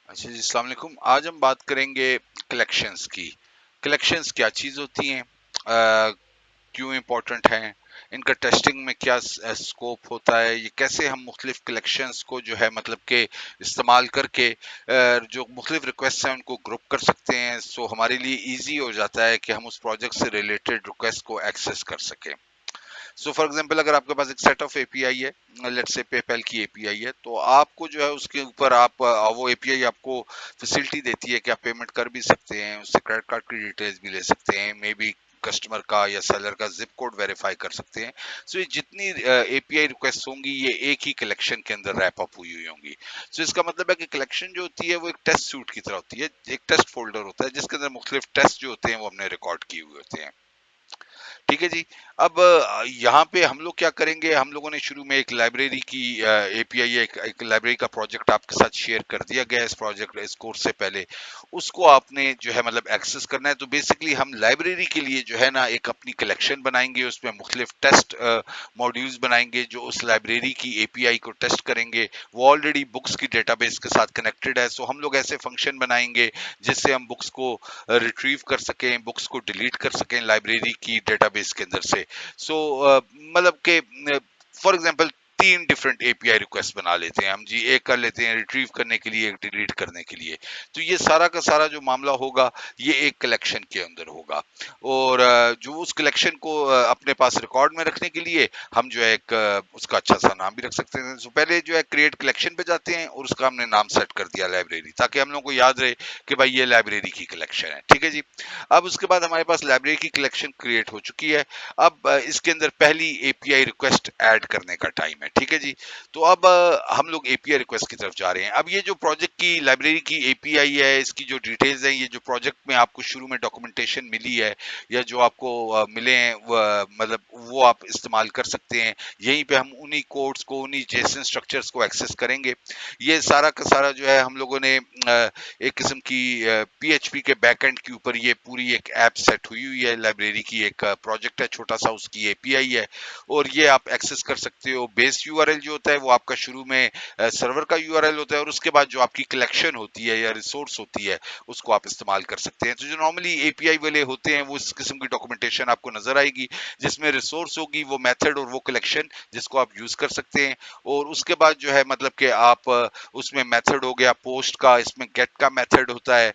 अच्छा जी, अस्सलाम वालेकुम। आज हम बात करेंगे कलेक्शंस की। कलेक्शंस क्या चीज़ होती हैं, क्यों इम्पोर्टेंट हैं, इनका टेस्टिंग में क्या स्कोप होता है, ये कैसे हम मुख्तलिफ कलेक्शंस को जो है मतलब के इस्तेमाल करके जो मुख्तलिफ रिक्वेस्ट हैं उनको ग्रुप कर सकते हैं। सो हमारे लिए ईजी हो जाता है कि हम उस प्रोजेक्ट से रिलेटेड रिक्वेस्ट को एक्सेस कर सकें। सो फॉर एग्जांपल अगर आपके पास एक सेट ऑफ एपीआई है, लेट्स से पेपैल की एपीआई है, तो आपको जो है उसके ऊपर आप वो एपीआई आपको फैसिलिटी देती है कि आप पेमेंट कर भी सकते हैं, उससे क्रेडिट कार्ड की डिटेल्स भी ले सकते हैं, मे बी कस्टमर का या सेलर का जिप कोड वेरीफाई कर सकते हैं। सो ये जितनी एपीआई रिक्वेस्ट होंगी ये एक ही कलेक्शन के अंदर रैप अप हुई हुई होंगी। सो इसका मतलब है कि कलेक्शन जो होती है वो एक टेस्ट सूट की तरह होती है, एक टेस्ट फोल्डर होता है जिसके अंदर मुख्तलिफ टेस्ट जो होते हैं वो हमने रिकॉर्ड किए हुए होते हैं। ठीक है जी। अब यहाँ पे हम लोग क्या करेंगे, हम लोगों ने शुरू में एक लाइब्रेरी की एपीआई, एक लाइब्रेरी का प्रोजेक्ट आपके साथ शेयर कर दिया गया है इस प्रोजेक्ट इस कोर्स से पहले। उसको आपने जो है मतलब एक्सेस करना है, तो बेसिकली हम लाइब्रेरी के लिए जो है ना एक अपनी कलेक्शन बनाएंगे, उसमें मुख्तलिफ टेस्ट मॉड्यूल्स बनाएंगे जो उस लाइब्रेरी की एपीआई को टेस्ट करेंगे। वो ऑलरेडी बुक्स की डेटाबेस के साथ कनेक्टेड है, सो हम लोग ऐसे फंक्शन बनाएंगे जिससे हम बुक्स को रिट्रीव कर सकें, बुक्स को डिलीट कर सकें लाइब्रेरी की डेटाबेस के अंदर से। सो मतलब के फॉर एग्जांपल तीन डिफरेंट एपीआई रिक्वेस्ट बना लेते हैं हम जी, एक कर लेते हैं रिट्रीव करने के लिए, एक डिलीट करने के लिए। तो ये सारा का सारा जो मामला होगा ये एक कलेक्शन के अंदर होगा। और जो उस कलेक्शन को अपने पास रिकॉर्ड में रखने के लिए हम जो है एक उसका अच्छा सा नाम भी रख सकते हैं। सो पहले जो है क्रिएट कलेक्शन पे जाते हैं और उसका हमने नाम सेट कर दिया लाइब्रेरी, ताकि हम लोग को याद रहे कि भाई ये लाइब्रेरी की कलेक्शन है। ठीक है जी। अब उसके बाद हमारे पास लाइब्रेरी की कलेक्शन क्रिएट हो चुकी है। अब इसके अंदर पहली एपीआई रिक्वेस्ट ऐड करने का टाइम है। ठीक है जी। तो अब हम लोग एपीआई रिक्वेस्ट की तरफ जा रहे हैं। अब ये जो प्रोजेक्ट की लाइब्रेरी की एपीआई है, इसकी जो डिटेल्स है, ये जो प्रोजेक्ट में आपको शुरू में डॉक्यूमेंटेशन मिली है या जो आपको मिले हैं मतलब वो आप इस्तेमाल कर सकते हैं। यहीं पे हम उन्हीं कोड्स को, उन्हीं जेसन स्ट्रक्चर्स को एक्सेस करेंगे। ये सारा का सारा जो है हम लोगों ने एक किस्म की पीएचपी के बैकएंड के ऊपर ये पूरी एक ऐप सेट हुई हुई है। लाइब्रेरी की एक प्रोजेक्ट है छोटा सा, उसकी एपीआई है और ये आप एक्सेस कर सकते हो। बेस यूआरएल जो होता है वो आपका शुरू में सर्वर का यूआरएल होता है और उसके बाद जो आपकी कलेक्शन होती है या रिसोर्स होती है उसको आप इस्तेमाल कर सकते हैं। तो जो नॉर्मली एपीआई वाले होते हैं वो इस किस्म की डॉक्यूमेंटेशन आपको नजर आएगी, जिसमें रिसोर्स होगी, वो मेथड और वो कलेक्शन जिसको आप यूज कर सकते हैं। और उसके बाद जो है मतलब कि आप उसमें मेथड हो गया पोस्ट का, इसमें गेट का मेथड होता है,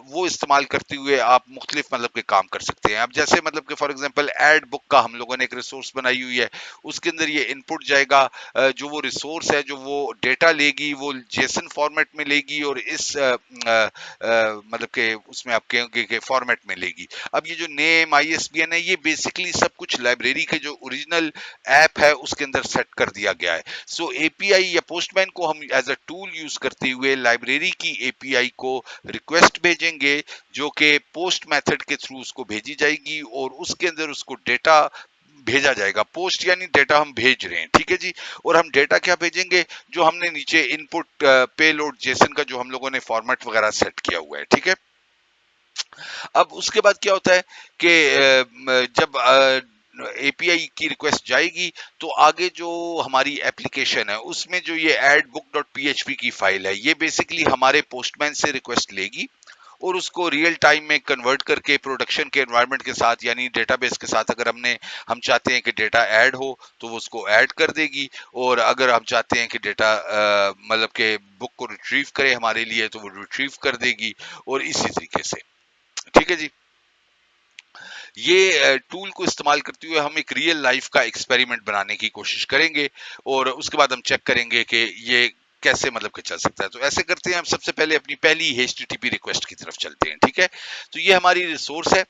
वो इस्तेमाल करते हुए आप मुख्तलिफ मतलब के काम कर सकते हैं। अब जैसे मतलब कि फॉर एग्जांपल ऐड बुक का हम लोगों ने एक रिसोर्स बनाई हुई है, उसके अंदर ये इनपुट जाएगा, जो वो रिसोर्स है जो वो डेटा लेगी वो जेसन फॉर्मेट में लेगी और इस मतलब के उसमें आप कहेंगे कि फॉर्मेट में लेगी। अब ये जो नेम आईएसबीएन है ये बेसिकली सब कुछ लाइब्रेरी के जो ओरिजिनल ऐप है उसके अंदर सेट कर दिया गया है। सो एपीआई या पोस्टमैन को हम एज अ टूल यूज करते हुए लाइब्रेरी की एपीआई को रिक्वेस्ट भेजेंगे, जो कि पोस्ट मेथड के थ्रू उसको भेजी जाएगी और उसके अंदर उसको डेटा भेजा जाएगा। पोस्ट यानी डेटा हम भेज रहे हैं। ठीक है जी। और हम डेटा क्या भेजेंगे, जो हमने नीचे इनपुट पेलोड जेसन का जो हम लोगों ने फॉर्मेट वगैरह सेट किया हुआ है। ठीक है। अब उसके बाद क्या होता है कि जब एपीआई की रिक्वेस्ट जाएगी तो आगे जो हमारी एप्लीकेशन है उसमें जो ये एड बुक डॉट पीएचपी की फाइल है ये बेसिकली हमारे पोस्टमैन से रिक्वेस्ट लेगी और उसको रियल टाइम में कन्वर्ट करके प्रोडक्शन के एनवायरनमेंट के साथ यानी डेटाबेस के साथ, अगर हम चाहते हैं कि डेटा ऐड हो तो वो उसको ऐड कर देगी, और अगर हम चाहते हैं कि डेटा मतलब के बुक को रिट्रीव करे हमारे लिए तो वो रिट्रीव कर देगी, और इसी तरीके से। ठीक है जी। ये टूल को इस्तेमाल करते हुए हम एक रियल लाइफ का एक्सपेरिमेंट बनाने की कोशिश करेंगे और उसके बाद हम चेक करेंगे कि ये कैसे मतलब कि चल सकता है। तो ऐसे करते हैं, हम सबसे पहले अपनी पहली HTTP रिक्वेस्ट की तरफ चलते हैं। ठीक है। तो ये हमारी रिसोर्स है,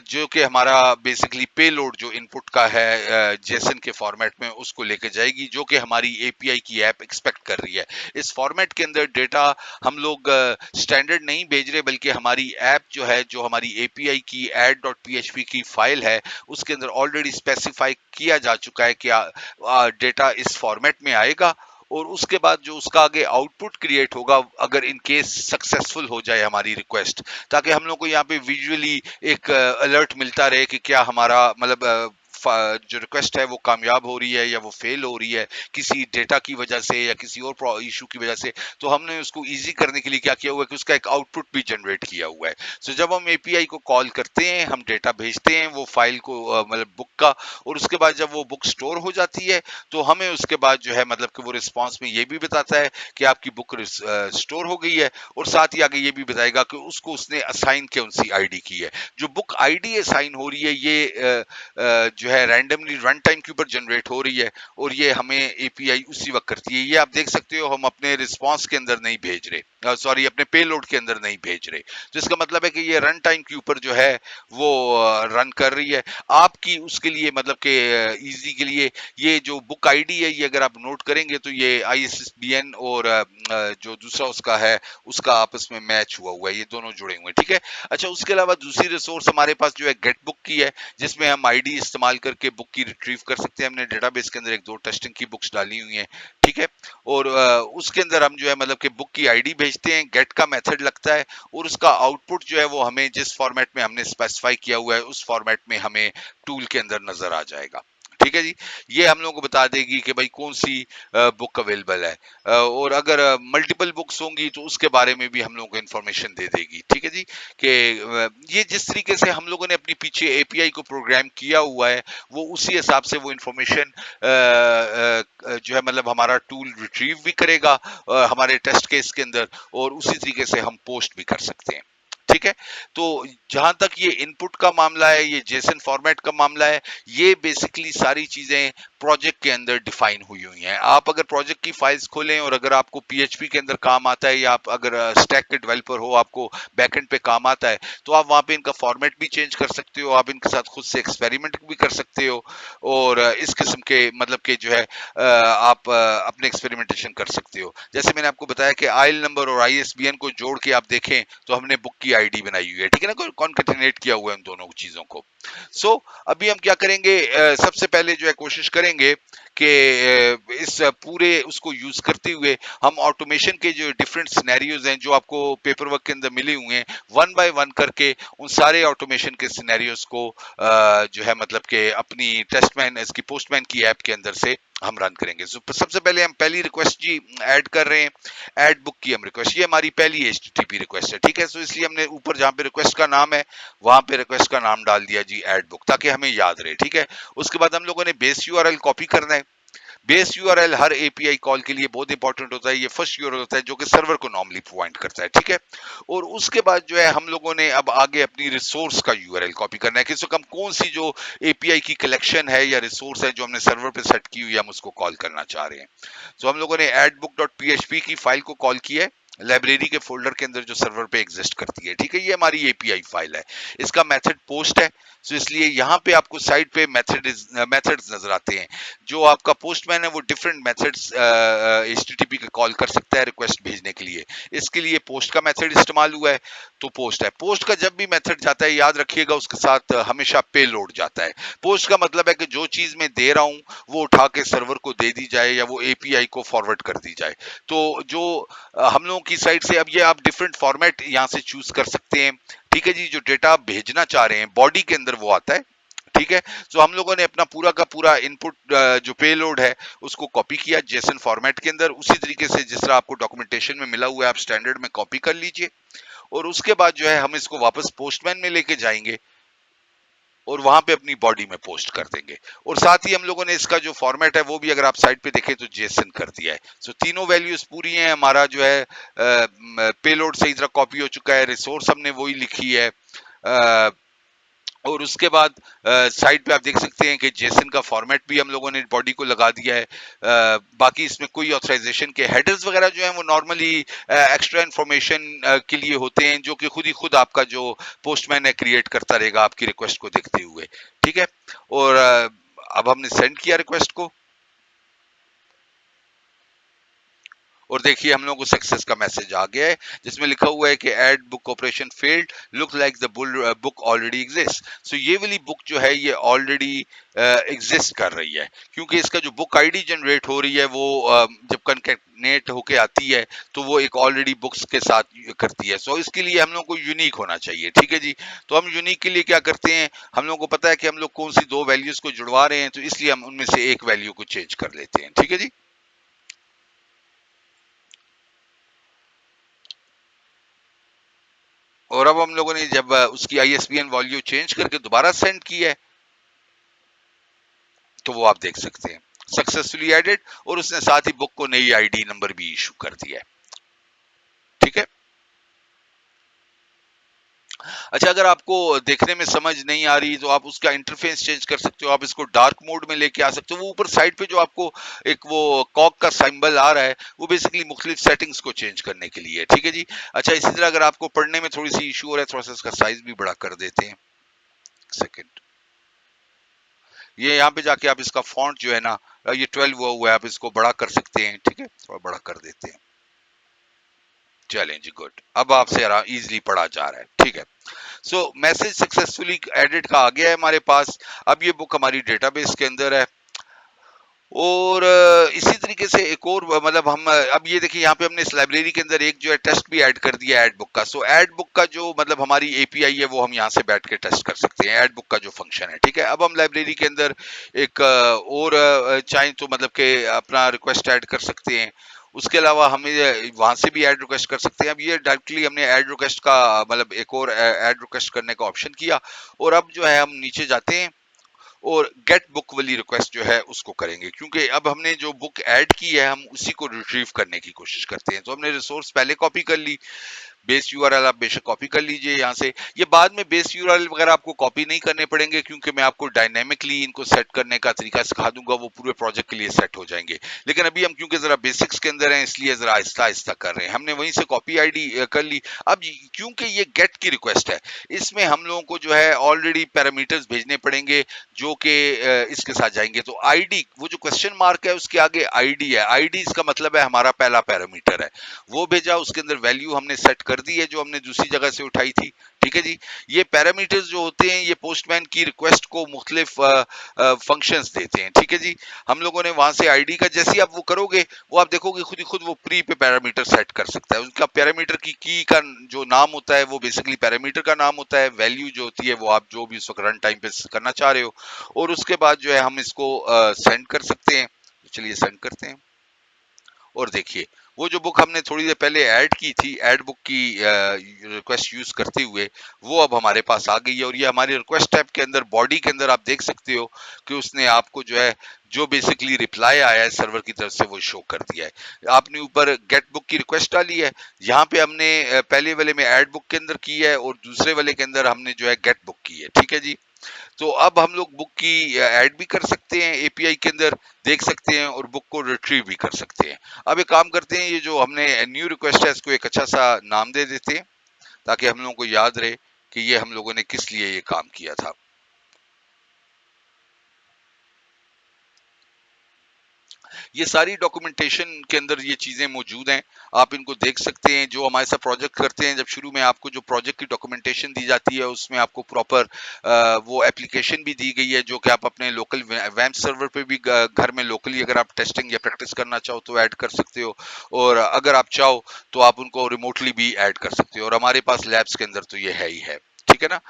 जो कि हमारा बेसिकली पेलोड जो इनपुट का है जेसन के फॉर्मेट में उसको लेके जाएगी, जो कि हमारी एपीआई की ऐप एक्सपेक्ट कर रही है। इस फॉर्मेट के अंदर डेटा हम लोग स्टैंडर्ड नहीं भेज रहे, बल्कि हमारी ऐप जो है, जो हमारी एपीआई की एड डॉट पीएचपी की फाइल है उसके अंदर ऑलरेडी स्पेसिफाई किया जा चुका है कि डेटा इस फॉर्मेट में आएगा, और उसके बाद जो उसका आगे आउटपुट क्रिएट होगा अगर इन केस सक्सेसफुल हो जाए हमारी रिक्वेस्ट, ताकि हम लोग को यहाँ पे विजुअली एक अलर्ट मिलता रहे कि क्या हमारा मतलब जो रिक्वेस्ट है वो कामयाब हो रही है या वो फेल हो रही है किसी डेटा की वजह से या किसी और इशू की वजह से, तो हमने उसको इजी करने के लिए क्या किया हुआ है कि उसका एक आउटपुट भी जनरेट किया हुआ है। सो जब हम एपीआई को कॉल करते हैं, हम डेटा भेजते हैं वो फाइल को, मतलब बुक का, और उसके बाद जब वो बुक स्टोर हो जाती है तो हमें उसके बाद जो है मतलब कि वो रिस्पॉन्स में ये भी बताता है कि आपकी बुक स्टोर हो गई है, और साथ ही आगे ये भी बताएगा कि उसको उसने असाइन कौन सी आईडी की है। जो बुक आईडी असाइन हो रही है ये जो है रैंडमली रन टाइम के ऊपर जनरेट हो रही है, और ये हमें एपीआई उसी वक्त करती है। ये आप देख सकते हो हम अपने रिस्पॉन्स के अंदर नहीं भेज रहे, सॉरी अपने पेलोड के अंदर नहीं भेज रहे, तो इसका मतलब है कि ये रन टाइम के ऊपर जो है वो रन कर रही है। आपकी उसके लिए मतलब कि इजी के लिए ये जो बुक आईडी है, ये अगर आप नोट करेंगे तो ये आईएसबीएन और जो दूसरा उसका है उसका आपस में मैच हुआ है, ये दोनों जुड़े हुए हैं, ठीक है। अच्छा, उसके अलावा दूसरी रिसोर्स हमारे पास जो है गेट बुक की है, जिसमें हम आईडी इस्तेमाल करके बुक की रिट्रीव कर सकते हैं। हमने डेटाबेस के अंदर एक दो टेस्टिंग की बुक्स डाली हुई हैं, ठीक है, और उसके अंदर हम जो है मतलब कि बुक की आईडी भेजते हैं, गेट का मेथड लगता है, और उसका आउटपुट जो है वो हमें जिस फॉर्मेट में हमने स्पेसिफाई किया हुआ है उस फॉर्मेट में हमें टूल के अंदर नजर आ जाएगा। ठीक है जी, ये हम लोगों को बता देगी कि भाई कौन सी बुक अवेलेबल है, और अगर मल्टीपल बुक्स होंगी तो उसके बारे में भी हम लोगों को इन्फॉर्मेशन दे देगी। ठीक है जी, कि ये जिस तरीके से हम लोगों ने अपनी पीछे एपीआई को प्रोग्राम किया हुआ है वो उसी हिसाब से वो इन्फॉर्मेशन जो है मतलब हमारा टूल रिट्रीव भी करेगा हमारे टेस्ट केस के अंदर, और उसी तरीके से हम पोस्ट भी कर सकते हैं। ठीक है, तो जहां तक ये इनपुट का मामला है, ये जेसन फॉर्मेट का मामला है, ये बेसिकली सारी चीजें प्रोजेक्ट के अंदर डिफाइन हुई हुई हैं। आप अगर प्रोजेक्ट की फाइल्स खोलें और अगर आपको पीएचपी के अंदर काम आता है, या आप अगर स्टैक के डेवलपर हो, आपको बैकएंड पे काम आता है, तो आप वहां पे इनका फॉर्मेट भी चेंज कर सकते हो, आप इनके साथ खुद से एक्सपेरिमेंट भी कर सकते हो, और इस किस्म के मतलब के जो है आप अपने एक्सपेरिमेंटेशन कर सकते हो। जैसे मैंने आपको बताया कि आईल नंबर और आईएसबीएन को जोड़ के आप देखें तो हमने बुक की आईडी बनाई हुई है, ठीक है ना, कॉन्केटिनेट किया हुआ है उन दोनों चीजों को। अभी हम क्या करेंगे, सबसे पहले जो है कोशिश करेंगे कि इस पूरे उसको यूज करते हुए हम ऑटोमेशन के जो डिफरेंट सिनेरियोज हैं जो आपको पेपर वर्क के अंदर मिले हुए हैं, वन बाय वन करके उन सारे ऑटोमेशन के सिनेरियोज को जो है मतलब कि अपनी टेस्टमैन इसकी पोस्टमैन की ऐप के अंदर से हम रन करेंगे। सबसे पहले हम पहली रिक्वेस्ट जी ऐड कर रहे हैं, ऐड बुक की हम रिक्वेस्ट, ये हमारी पहली एचटीटीपी रिक्वेस्ट है, ठीक है। सो इसलिए हमने ऊपर जहां पे रिक्वेस्ट का नाम है वहां पे रिक्वेस्ट का नाम डाल दिया जी ऐड बुक, ताकि हमें याद रहे, ठीक है। उसके बाद हम लोगों ने बेस यूआरएल कॉपी करना है। बेस यूआरएल हर एपीआई कॉल के लिए बहुत इंपॉर्टेंट होता है, ये फर्स्ट यूआरएल होता है जो कि सर्वर को नॉर्मली प्रोवाइड करता है, ठीक है। और उसके बाद जो है हम लोगों ने अब आगे अपनी रिसोर्स का यूआरएल कॉपी करना है कि हम कौन सी जो एपीआई की कलेक्शन है या रिसोर्स है जो हमने सर्वर पे सेट की हुई है हम उसको कॉल करना चाह रहे हैं। तो हम लोगों ने addbook.php की फाइल को कॉल किया है लाइब्रेरी के फोल्डर के अंदर जो सर्वर पे एग्जिस्ट करती है, ठीक है। ये हमारी एपीआई फाइल है, इसका मेथड पोस्ट है, तो इसलिए यहाँ पे आपको साइड पे मेथड्स नजर आते हैं। जो आपका पोस्टमैन है वो डिफरेंट मेथड्स एचटीटीपी का कॉल कर सकता है रिक्वेस्ट भेजने के लिए। इसके लिए पोस्ट का मेथड इस्तेमाल हुआ है, तो पोस्ट है। पोस्ट का जब भी मेथड जाता है याद रखिएगा उसके साथ हमेशा पेलोड जाता है। पोस्ट का मतलब है कि जो चीज मैं दे रहा हूं वो उठा के सर्वर को दे दी जाए या वो एपीआई को फॉरवर्ड कर दी जाए। तो जो हम लोगों की साइड से अब ये आप डिफरेंट फॉर्मेट यहाँ से चूज कर सकते हैं, ठीक है जी। जो डेटा आप भेजना चाह रहे हैं बॉडी के अंदर वो आता है, ठीक है। तो हम लोगों ने अपना पूरा का पूरा इनपुट जो पेलोड है उसको कॉपी किया जेसन फॉर्मेट के अंदर, उसी तरीके से जिस तरह आपको डॉक्यूमेंटेशन में मिला हुआ है आप स्टैंडर्ड में कॉपी कर लीजिए, और उसके बाद जो है हम इसको वापस पोस्टमैन में लेके जाएंगे और वहां पे अपनी बॉडी में पोस्ट कर देंगे। और साथ ही हम लोगों ने इसका जो फॉर्मेट है वो भी अगर आप साइड पे देखें तो जेसन कर दिया है। तीनों वैल्यूज पूरी हैं, हमारा जो है पेलोड सही तरह कॉपी हो चुका है, रिसोर्स हमने वही लिखी है, और उसके बाद साइड पे आप देख सकते हैं कि जेसन का फॉर्मेट भी हम लोगों ने बॉडी को लगा दिया है। बाकी इसमें कोई ऑथराइजेशन के हेडर्स वगैरह जो हैं वो नॉर्मली एक्स्ट्रा इन्फॉर्मेशन के लिए होते हैं, जो कि खुद ही खुद आपका जो पोस्टमैन है क्रिएट करता रहेगा आपकी रिक्वेस्ट को देखते हुए, ठीक है। और अब हमने सेंड किया रिक्वेस्ट को, और देखिए हम लोगों को सक्सेस का मैसेज आ गया है जिसमें लिखा हुआ है कि add book operation failed, look like the book already exist. So ये वाली बुक जो है ये ऑलरेडी एग्जिस्ट कर रही है, क्योंकि इसका जो बुक आईडी जनरेट हो रही है वो जब कनकेटनेट होके आती है तो वो एक ऑलरेडी बुक्स के साथ करती है। सो इसके लिए हम लोग को यूनिक होना चाहिए, ठीक है जी। तो हम यूनिक के लिए क्या करते हैं, हम लोग को पता है कि हम लोग कौन सी दो वैल्यूज को जुड़वा रहे हैं, तो इसलिए हम उनमें से एक वैल्यू को चेंज कर लेते हैं, ठीक है जी। और अब हम लोगों ने जब उसकी आईएसबीएन वैल्यू चेंज करके दोबारा सेंड की है तो वो आप देख सकते हैं सक्सेसफुली एडेड, और उसने साथ ही बुक को नई आईडी नंबर भी इशू कर दिया है, ठीक है। अच्छा, अगर आपको देखने में समझ नहीं आ रही तो आप उसका इंटरफेस चेंज कर सकते हो, आप इसको डार्क मोड में लेके आ सकते हो। वो ऊपर साइड पे जो आपको एक वो कॉक का सिंबल आ रहा है वो बेसिकली मुख्तलिफ सेटिंग्स को चेंज करने के लिए है, ठीक है जी। अच्छा, इसी तरह अगर आपको पढ़ने में थोड़ी सी इशू हो रहा है, थोड़ा सा इसका साइज भी बड़ा कर देते हैं, सेकेंड। ये यहाँ पे जाके आप इसका फॉन्ट जो है ना, ये 12 हुआ है, आप इसको बड़ा कर सकते हैं, ठीक है, थोड़ा बड़ा कर देते हैं। चलें जी, गुड, अब आपसे इजीली पढ़ा जा रहा है, ठीक है। सो मैसेज सक्सेसफुली एडिट का आ गया है हमारे पास। अब ये बुक हमारी डेटाबेस के अंदर है। और इसी तरीके से एक और मतलब हम अब ये देखिए यहाँ पे हमने इस लाइब्रेरी के अंदर एक जो है टेस्ट भी ऐड कर दिया एड बुक का। सो एड बुक का जो मतलब हमारी एपीआई है वो हम यहाँ से बैठ के टेस्ट कर सकते हैं, एड बुक का जो फंक्शन है, ठीक है। अब हम लाइब्रेरी के अंदर एक और चाहें तो मतलब के अपना रिक्वेस्ट ऐड कर सकते हैं। उसके अलावा हमें वहां से भी ऐड रिक्वेस्ट कर सकते हैं। अब ये डायरेक्टली हमने ऐड रिक्वेस्ट का मतलब एक और ऐड रिक्वेस्ट करने का ऑप्शन किया, और अब जो है हम नीचे जाते हैं और गेट बुक वाली रिक्वेस्ट जो है उसको करेंगे, क्योंकि अब हमने जो बुक ऐड की है हम उसी को रिट्रीव करने की कोशिश करते हैं। तो हमने रिसोर्स पहले कॉपी कर ली, बेस यूआरएल आप बेशक कॉपी कर लीजिए यहाँ से। ये बाद में बेस यूआरएल वगैरह आपको कॉपी नहीं करने पड़ेंगे, क्योंकि मैं आपको डायनेमिकली इनको सेट करने का तरीका सिखा दूंगा, वो पूरे प्रोजेक्ट के लिए सेट हो जाएंगे। लेकिन अभी हम क्योंकि जरा बेसिक्स के अंदर हैं इसलिए जरा आहिस्ता आहिस्ता कर रहे हैं। हमने वहीं से कॉपी आईडी कर ली। अब क्योंकि ये गेट की रिक्वेस्ट है, इसमें हम लोगों को जो है ऑलरेडी पैरामीटर्स भेजने पड़ेंगे जो कि इसके साथ जाएंगे। तो आईडी, वो जो क्वेश्चन मार्क है उसके आगे आईडी है, आईडी इसका मतलब है हमारा पहला पैरामीटर है, वो भेजा। उसके अंदर वैल्यू हमने सेट कर दी है जो हमने दूसरी जगह से उठाई थी, ठीक है जी। ये पैरामीटर्स जो होते हैं ये पोस्टमैन की रिक्वेस्ट को मुख्तलिफ फंक्शंस देते हैं, ठीक है जी। हम लोगों ने वहां से आईडी का जैसे ही आप वो करोगे वो आप देखोगे खुद ही खुद वो प्री पे पैरामीटर सेट कर सकता है। उसका पैरामीटर की का जो नाम होता है वो बेसिकली पैरामीटर का नाम होता है, वैल्यू जो होती है वो आप जो भी उस वक्त रन टाइम पे करना चाह रहे हो, और उसके बाद जो है हम इसको सेंड कर सकते हैं। चलिए सेंड करते हैं, और देखिए वो जो बुक हमने थोड़ी देर पहले ऐड की थी, ऐड बुक की रिक्वेस्ट यूज करते हुए, वो अब हमारे पास आ गई है। और ये हमारे रिक्वेस्ट टैब के अंदर बॉडी के अंदर आप देख सकते हो कि उसने आपको जो है जो बेसिकली रिप्लाई आया है सर्वर की तरफ से वो शो कर दिया है। आपने ऊपर गेट बुक की रिक्वेस्ट डाली है, यहाँ पे हमने पहले वाले में ऐड बुक के अंदर की है और दूसरे वाले के अंदर हमने जो है गेट बुक की है, ठीक है जी। तो अब हम लोग बुक की ऐड भी कर सकते हैं एपीआई के अंदर, देख सकते हैं, और बुक को रिट्रीव भी कर सकते हैं। अब एक काम करते हैं, ये जो हमने न्यू रिक्वेस्ट है इसको एक अच्छा सा नाम दे देते हैं ताकि हम लोगों को याद रहे कि ये हम लोगों ने किस लिए ये काम किया था। ये सारी डॉक्यूमेंटेशन के अंदर ये चीजें मौजूद हैं, आप इनको देख सकते हैं। जो हमारे साथ प्रोजेक्ट करते हैं, जब शुरू में आपको जो प्रोजेक्ट की डॉक्यूमेंटेशन दी जाती है उसमें आपको प्रॉपर वो एप्लीकेशन भी दी गई है जो कि आप अपने लोकल वैम्प सर्वर पे भी घर में लोकली अगर आप टेस्टिंग या प्रैक्टिस करना चाहो तो ऐड कर सकते हो, और अगर आप चाहो तो आप उनको रिमोटली भी ऐड कर सकते हो, और हमारे पास लैब्स के अंदर तो ये है ही है, ठीक है ना।